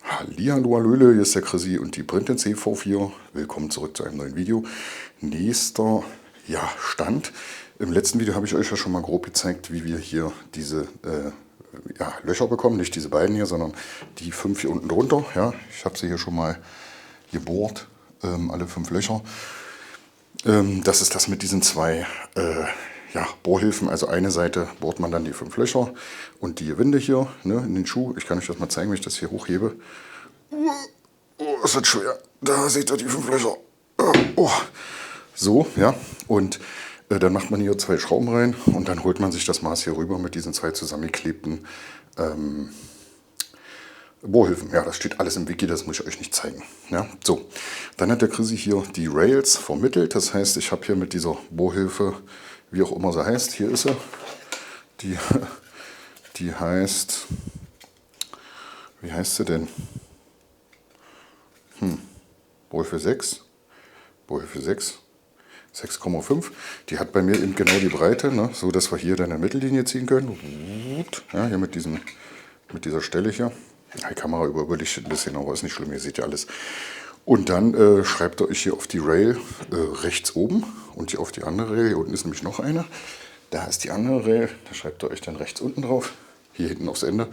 Hallihallo, hallöle, hier ist der Chrissy und die Printed CV4. Willkommen zurück zu einem neuen Video. Nächster Stand. Im letzten Video habe ich euch ja schon mal grob gezeigt, wie wir hier diese Löcher bekommen. Nicht diese beiden hier, sondern die 5 hier unten drunter. Ja, ich habe sie hier schon mal gebohrt, alle 5 Löcher. Das ist das mit diesen zwei Bohrhilfen. Also eine Seite bohrt man dann die 5 Löcher und die Gewinde hier, ne, in den Schuh. Ich kann euch das mal zeigen, wenn ich das hier hochhebe. Oh, ist das schwer. Da seht ihr die 5 Löcher. Oh. So, ja. Und dann macht man hier 2 Schrauben rein und dann holt man sich das Maß hier rüber mit diesen 2 zusammengeklebten Bohrhilfen. Ja, das steht alles im Wiki, das muss ich euch nicht zeigen. Ja, so. Dann hat der Chrissy hier die Rails vermittelt. Das heißt, ich habe hier mit dieser Bohrhilfe, wie auch immer sie heißt, hier ist sie. Die heißt, wie heißt sie denn? Bohrhilfe 6. Bohrhilfe 6. 6,5. Die hat bei mir eben genau die Breite, ne, so dass wir hier dann eine Mittellinie ziehen können. Ja, hier mit dieser Stelle hier. Die Kamera überbelichtet ein bisschen, aber ist nicht schlimm, ihr seht ja alles. Und dann schreibt ihr euch hier auf die Rail rechts oben und hier auf die andere Rail. Hier unten ist nämlich noch eine. Da ist die andere Rail, da schreibt ihr euch dann rechts unten drauf. Hier hinten aufs Ende.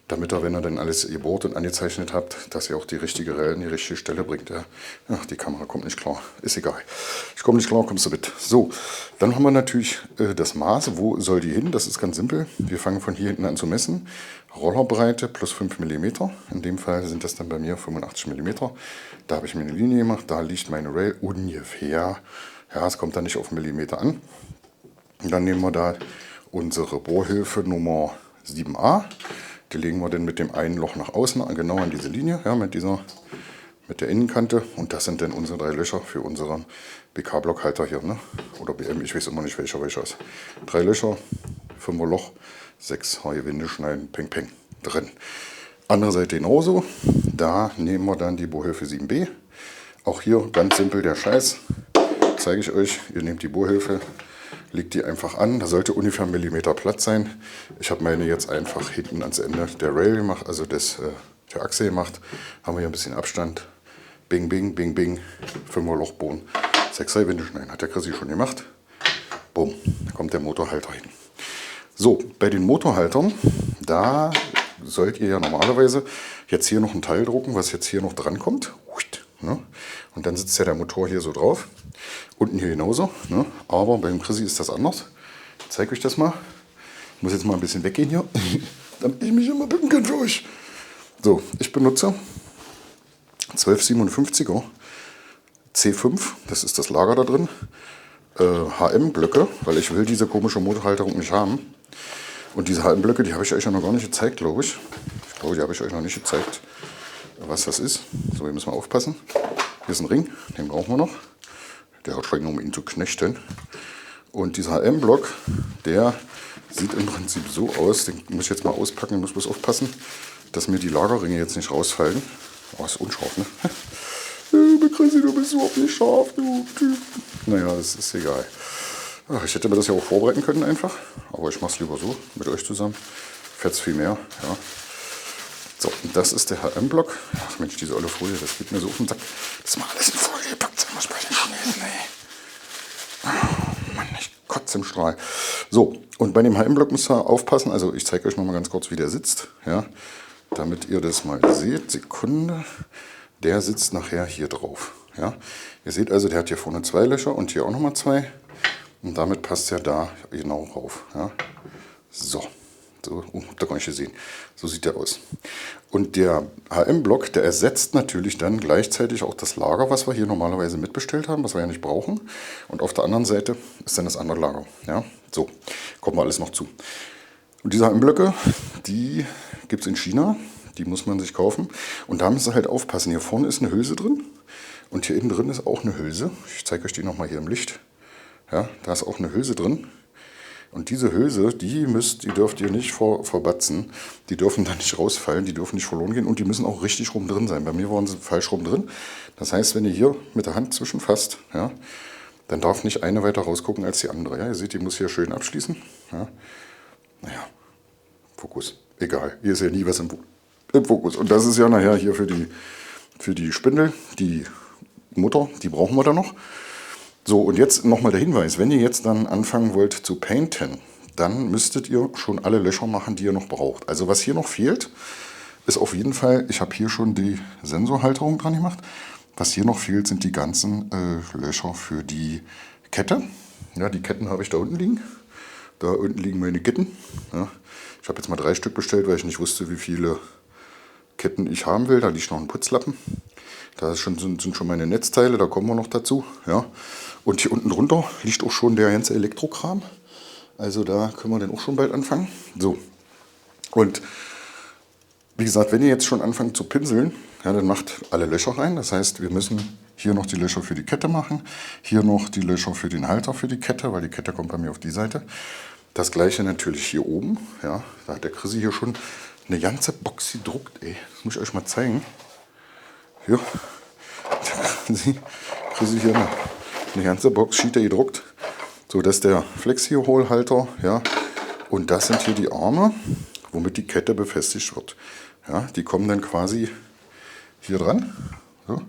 Damit ihr, wenn ihr dann alles gebohrt und angezeichnet habt, dass ihr auch die richtige Rail an die richtige Stelle bringt. Ja. Ach, die Kamera kommt nicht klar. Ist egal. Ich komme nicht klar, kommst du mit. So, dann haben wir natürlich das Maß. Wo soll die hin? Das ist ganz simpel. Wir fangen von hier hinten an zu messen. Rollerbreite plus 5 mm. In dem Fall sind das dann bei mir 85 mm. Da habe ich mir eine Linie gemacht. Da liegt meine Rail ungefähr. Ja, es kommt dann nicht auf Millimeter an. Und dann nehmen wir da unsere Bohrhilfe Nummer 7a. Die legen wir dann mit dem einen Loch nach außen, genau an diese Linie, ja, mit der Innenkante. Und das sind dann unsere 3 Löcher für unseren BK-Blockhalter hier, ne? Oder BM, ich weiß immer nicht welcher ist. 3 Löcher, 5er Loch, 6 Haargewinde schneiden, peng peng, drin. Andere Seite genauso, da nehmen wir dann die Bohrhilfe 7b. Auch hier ganz simpel der Scheiß, zeige ich euch. Ihr nehmt die Bohrhilfe, legt die einfach an, da sollte ungefähr 1 Millimeter Platz sein. Ich habe meine jetzt einfach hinten ans Ende der Rail gemacht, also der Achse gemacht. Haben wir hier ein bisschen Abstand. Bing, bing, bing, bing. 5er Loch bohren. 6 Gewinde schneiden. Hat der Chrissy schon gemacht. Bumm, da kommt der Motorhalter hin. So, bei den Motorhaltern, da sollt ihr ja normalerweise jetzt hier noch ein Teil drucken, was jetzt hier noch dran kommt. Ne? Und dann sitzt ja der Motor hier so drauf. Unten hier genauso. Ne? Aber beim Chrissy ist das anders. Ich zeige euch das mal. Ich muss jetzt mal ein bisschen weggehen hier, damit ich mich immer bücken kann für euch. So, ich benutze 1257er C5. Das ist das Lager da drin. HM-Blöcke, weil ich will diese komische Motorhalterung nicht haben. Und diese HM-Blöcke, die habe ich euch ja noch gar nicht gezeigt, glaube ich. Ich glaube, die habe ich euch noch nicht gezeigt, was das ist. So, hier müssen wir aufpassen. Hier ist ein Ring, den brauchen wir noch. Der hat Ring, um ihn zu knechten. Und dieser HM-Block, der sieht im Prinzip so aus. Den muss ich jetzt mal auspacken, ich muss bloß aufpassen, dass mir die Lagerringe jetzt nicht rausfallen. Oh, ist unscharf, ne? Chrissy, du bist überhaupt nicht scharf, du Typ. Naja, das ist egal. Ach, ich hätte mir das ja auch vorbereiten können einfach. Aber ich mache es lieber so, mit euch zusammen. Fährt's viel mehr, ja. So, und das ist der HM-Block. Ach Mensch, diese olle Folie, das geht mir so auf den Sack. Das mal alles in Folie gepackt sein muss bei den Chinesen, ey. Oh Mann, ich kotze im Strahl. So, und bei dem HM-Block müsst ihr aufpassen. Also ich zeige euch noch mal ganz kurz, wie der sitzt. Ja, damit ihr das mal seht. Sekunde. Der sitzt nachher hier drauf. Ja, ihr seht also, der hat hier vorne 2 Löcher und hier auch nochmal 2. Und damit passt er da genau rauf. Ja, so. So, habt ihr gar nicht gesehen. So sieht der aus. Und der HM-Block, der ersetzt natürlich dann gleichzeitig auch das Lager, was wir hier normalerweise mitbestellt haben, was wir ja nicht brauchen. Und auf der anderen Seite ist dann das andere Lager. Ja, so, kommen wir alles noch zu. Und diese HM-Blöcke, die gibt es in China. Die muss man sich kaufen. Und da müsst ihr halt aufpassen. Hier vorne ist eine Hülse drin. Und hier innen drin ist auch eine Hülse. Ich zeige euch die nochmal hier im Licht. Ja, da ist auch eine Hülse drin. Und diese Hülse, die dürft ihr nicht verbatzen. Die dürfen da nicht rausfallen, die dürfen nicht verloren gehen und die müssen auch richtig rum drin sein. Bei mir waren sie falsch rum drin. Das heißt, wenn ihr hier mit der Hand zwischenfasst, ja, dann darf nicht eine weiter rausgucken als die andere. Ja, ihr seht, die muss hier schön abschließen. Ja. Naja, Fokus. Egal, hier ist ja nie was im Fokus. Und das ist ja nachher hier für die Spindel, die Mutter, die brauchen wir dann noch. So, und jetzt nochmal der Hinweis, wenn ihr jetzt dann anfangen wollt zu painten, dann müsstet ihr schon alle Löcher machen, die ihr noch braucht. Also was hier noch fehlt, ist auf jeden Fall, ich habe hier schon die Sensorhalterung dran gemacht. Was hier noch fehlt, sind die ganzen Löcher für die Kette. Ja, die Ketten habe ich da unten liegen. Da unten liegen meine Ketten. Ja, ich habe jetzt mal 3 Stück bestellt, weil ich nicht wusste, wie viele Ketten ich haben will. Da liegt noch ein Putzlappen. Da sind schon meine Netzteile, da kommen wir noch dazu. Ja. Und hier unten drunter liegt auch schon der ganze Elektrokram. Also da können wir dann auch schon bald anfangen. So. Und wie gesagt, wenn ihr jetzt schon anfangt zu pinseln, ja, dann macht alle Löcher rein. Das heißt, wir müssen hier noch die Löcher für die Kette machen. Hier noch die Löcher für den Halter für die Kette, weil die Kette kommt bei mir auf die Seite. Das gleiche natürlich hier oben. Ja, da hat der Chrissy hier schon eine ganze Box gedruckt. Ey, das muss ich euch mal zeigen. Hier, Chrissy hier eine ganze Box Sheet gedruckt. So, das ist der Flexi-Hole-Halter. Ja, und das sind hier die Arme, womit die Kette befestigt wird. Ja, die kommen dann quasi hier dran. So,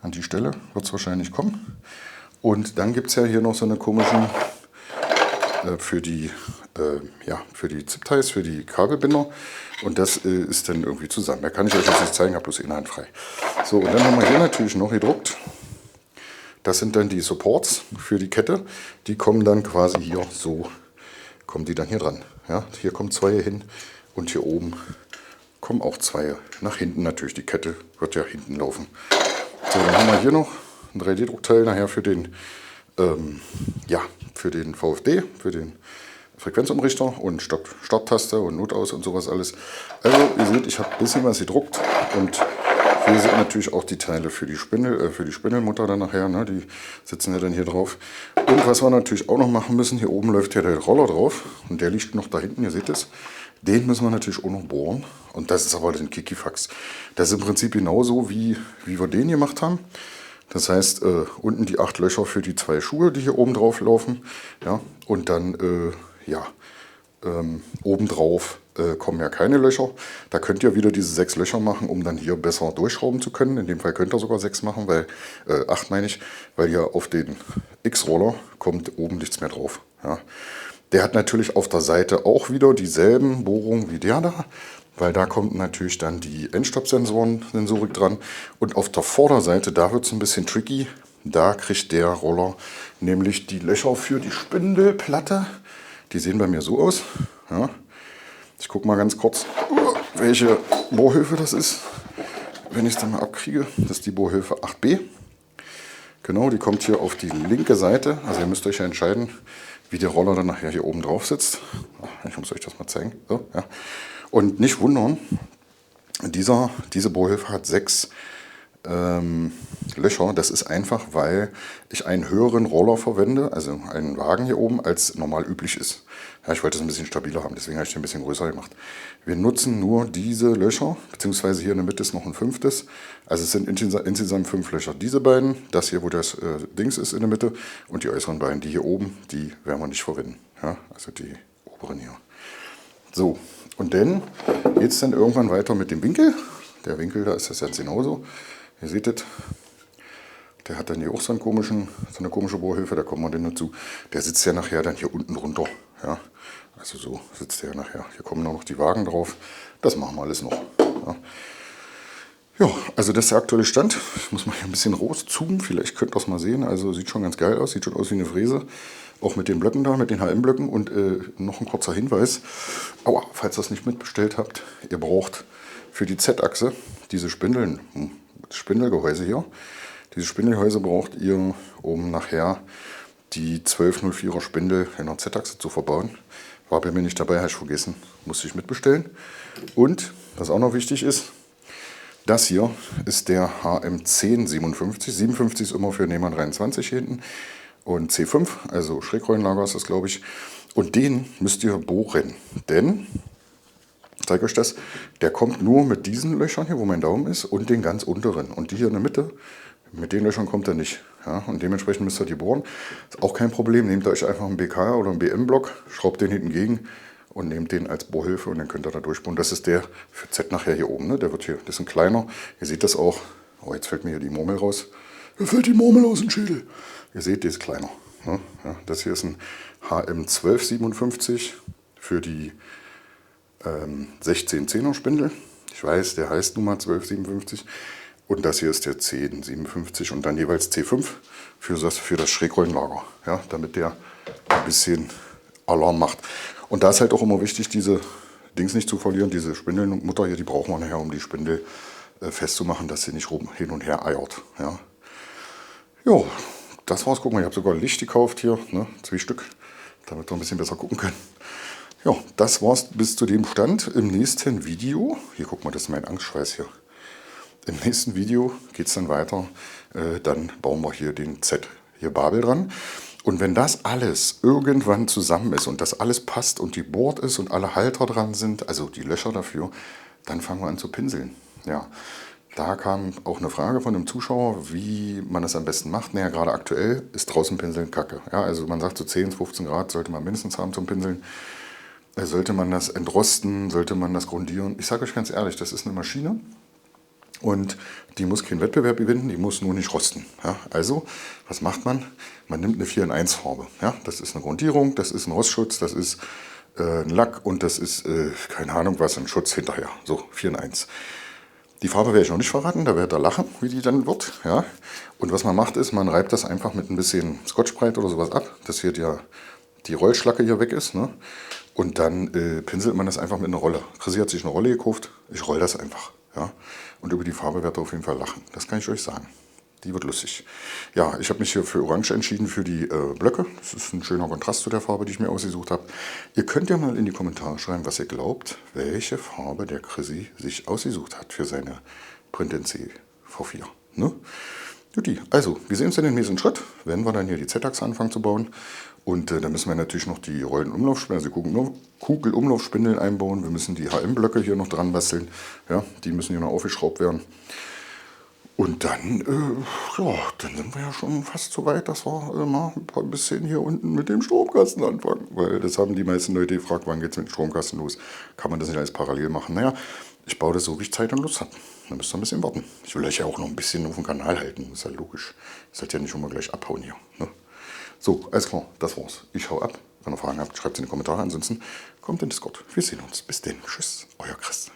an die Stelle wird es wahrscheinlich kommen. Und dann gibt es ja hier noch so eine komischen für die Zip-Ties, für die Kabelbinder. Und das ist dann irgendwie zusammen. Da kann ich euch jetzt nicht zeigen, habe bloß Inhalt frei. So, und dann haben wir hier natürlich noch gedruckt. Das sind dann die Supports für die Kette. Die kommen dann quasi hier so, kommen die dann hier dran. Ja, hier kommen 2 hin und hier oben kommen auch 2 nach hinten natürlich. Die Kette wird ja hinten laufen. So, dann haben wir hier noch ein 3D-Druckteil nachher für den VFD, für den Frequenzumrichter und Starttaste und Notaus und sowas alles. Also ihr seht, ich habe ein bisschen was gedruckt und hier sind natürlich auch die Teile für die Spindelmutter dann nachher, ne? Die sitzen ja dann hier drauf. Und was wir natürlich auch noch machen müssen, hier oben läuft ja der Roller drauf und der liegt noch da hinten, ihr seht es. Den müssen wir natürlich auch noch bohren und das ist aber ein Kikifax. Das ist im Prinzip genauso wie wir den gemacht haben. Das heißt, unten die 8 Löcher für die 2 Schuhe, die hier oben drauf laufen. Ja, und dann obendrauf kommen ja keine Löcher. Da könnt ihr wieder diese 6 Löcher machen, um dann hier besser durchschrauben zu können. In dem Fall könnt ihr sogar 6 machen, 8 meine ich, weil hier auf den X-Roller kommt oben nichts mehr drauf. Ja. Der hat natürlich auf der Seite auch wieder dieselben Bohrungen wie der da, weil da kommt natürlich dann die Endstopp-Sensorik dran. Und auf der Vorderseite, da wird es ein bisschen tricky. Da kriegt der Roller nämlich die Löcher für die Spindelplatte. Die sehen bei mir so aus. Ja. Ich gucke mal ganz kurz, welche Bohrhilfe das ist. Wenn ich es dann mal abkriege, das ist die Bohrhilfe 8b. Genau, die kommt hier auf die linke Seite. Also ihr müsst euch ja entscheiden, wie der Roller dann nachher hier oben drauf sitzt. Ich muss euch das mal zeigen. So, ja. Und nicht wundern, diese Bohrhilfe hat 6 Löcher. Das ist einfach, weil ich einen höheren Roller verwende, also einen Wagen hier oben, als normal üblich ist. Ja, ich wollte es ein bisschen stabiler haben, deswegen habe ich den ein bisschen größer gemacht. Wir nutzen nur diese Löcher, beziehungsweise hier in der Mitte ist noch ein 5. Also es sind insgesamt 5 Löcher. Diese beiden, das hier, wo das Dings ist in der Mitte, und die äußeren beiden, die hier oben, die werden wir nicht verwenden. Ja, also die oberen hier. So, und dann geht es dann irgendwann weiter mit dem Winkel. Der Winkel, da ist das jetzt genauso. Ihr seht es, der hat dann hier auch so eine komische Bohrhilfe, da kommen wir dann dazu. Der sitzt ja nachher dann hier unten drunter. Ja? Also so sitzt der nachher. Hier kommen noch die Wagen drauf. Das machen wir alles noch. Ja, ja, also das ist der aktuelle Stand. Ich muss mal hier ein bisschen rauszoomen, vielleicht könnt ihr das mal sehen. Also sieht schon ganz geil aus, sieht schon aus wie eine Fräse. Auch mit den Blöcken da, mit den HM-Blöcken. Und noch ein kurzer Hinweis. Aua, falls ihr das nicht mitbestellt habt, ihr braucht für die Z-Achse diese Spindelgehäuse hier. Diese Spindelgehäuse braucht ihr, um nachher die 1204er Spindel in der Z-Achse zu verbauen. War bei mir nicht dabei, habe ich vergessen. Musste ich mitbestellen. Und, was auch noch wichtig ist, das hier ist der HM1057. 57 ist immer für Nehmann 23 hier hinten. Und C5, also Schrägrollenlager ist das, glaube ich. Und den müsst ihr bohren. Denn, ich zeige euch das, der kommt nur mit diesen Löchern hier, wo mein Daumen ist, und den ganz unteren. Und die hier in der Mitte, mit den Löchern kommt er nicht. Ja, und dementsprechend müsst ihr die bohren. Ist auch kein Problem. Nehmt euch einfach einen BK oder einen BM-Block, schraubt den hinten gegen und nehmt den als Bohrhilfe und dann könnt ihr da durchbohren. Das ist der für Z nachher hier oben. Ne? Der wird hier, das ist ein kleiner. Ihr seht das auch. Oh, jetzt fällt mir hier die Murmel raus. Mir fällt die Murmel aus dem Schädel. Ihr seht, der ist kleiner. Ne? Ja, das hier ist ein HM1257 für die 1610er Spindel. Ich weiß, der heißt nun mal 1257. Und das hier ist der 1057 und dann jeweils C5 für das Schrägrollenlager, ja, damit der ein bisschen Alarm macht. Und da ist halt auch immer wichtig, diese Dings nicht zu verlieren, diese Spindelmutter hier, die brauchen wir nachher, um die Spindel festzumachen, dass sie nicht rum hin und her eiert. Ja, jo, das war's. Guck mal, ich habe sogar Licht gekauft hier, ne, 2 Stück, damit wir ein bisschen besser gucken können. Ja, das war's bis zu dem Stand. Im nächsten Video, hier guck mal, das ist mein Angstschweiß hier. Im nächsten Video geht es dann weiter, dann bauen wir hier den Z, hier Babel dran. Und wenn das alles irgendwann zusammen ist und das alles passt und die Board ist und alle Halter dran sind, also die Löcher dafür, dann fangen wir an zu pinseln. Ja, da kam auch eine Frage von einem Zuschauer, wie man das am besten macht. Naja, gerade aktuell ist draußen Pinseln kacke. Ja, also man sagt so 10, 15 Grad sollte man mindestens haben zum Pinseln. Sollte man das entrosten, sollte man das grundieren. Ich sage euch ganz ehrlich, das ist eine Maschine. Und die muss keinen Wettbewerb gewinnen, die muss nur nicht rosten. Ja, also, was macht man? Man nimmt eine 4 in 1 Farbe. Ja, das ist eine Grundierung, das ist ein Rostschutz, das ist ein Lack und das ist, keine Ahnung was, ein Schutz hinterher. So, 4 in 1. Die Farbe werde ich noch nicht verraten, da werdet ihr lachen, wie die dann wird. Ja. Und was man macht ist, man reibt das einfach mit ein bisschen Scotchbrite oder sowas ab, dass hier die Rollschlacke hier weg ist. Ne? Und dann pinselt man das einfach mit einer Rolle. Chrissy hat sich eine Rolle gekauft, ich roll das einfach. Ja? Und über die Farbe werdet ihr auf jeden Fall lachen. Das kann ich euch sagen. Die wird lustig. Ja, ich habe mich hier für Orange entschieden für die Blöcke. Das ist ein schöner Kontrast zu der Farbe, die ich mir ausgesucht habe. Ihr könnt ja mal in die Kommentare schreiben, was ihr glaubt, welche Farbe der Chrissy sich ausgesucht hat für seine Print NC V4. Ne? Juti, also, wir sehen uns in den nächsten Schritt, wenn wir dann hier die Z-Achse anfangen zu bauen. Und dann müssen wir natürlich noch die Rollenumlaufspindeln, also Kugelumlaufspindeln einbauen. Wir müssen die HM-Blöcke hier noch dran basteln. Ja, die müssen hier noch aufgeschraubt werden. Und dann, ja, dann sind wir ja schon fast so weit, dass wir mal ein bisschen hier unten mit dem Stromkasten anfangen. Weil das haben die meisten Leute gefragt, wann geht es mit dem Stromkasten los? Kann man das nicht alles parallel machen? Naja, ich baue das so, wie ich Zeit und Lust habe. Dann müsst ihr ein bisschen warten. Ich will euch ja auch noch ein bisschen auf dem Kanal halten. Das ist ja logisch. Ihr sollt ja nicht immer gleich abhauen hier. Ne? So, alles klar, das war's. Ich hau ab. Wenn ihr Fragen habt, schreibt sie in die Kommentare. Ansonsten kommt in den Discord. Wir sehen uns. Bis denn. Tschüss, euer Chris.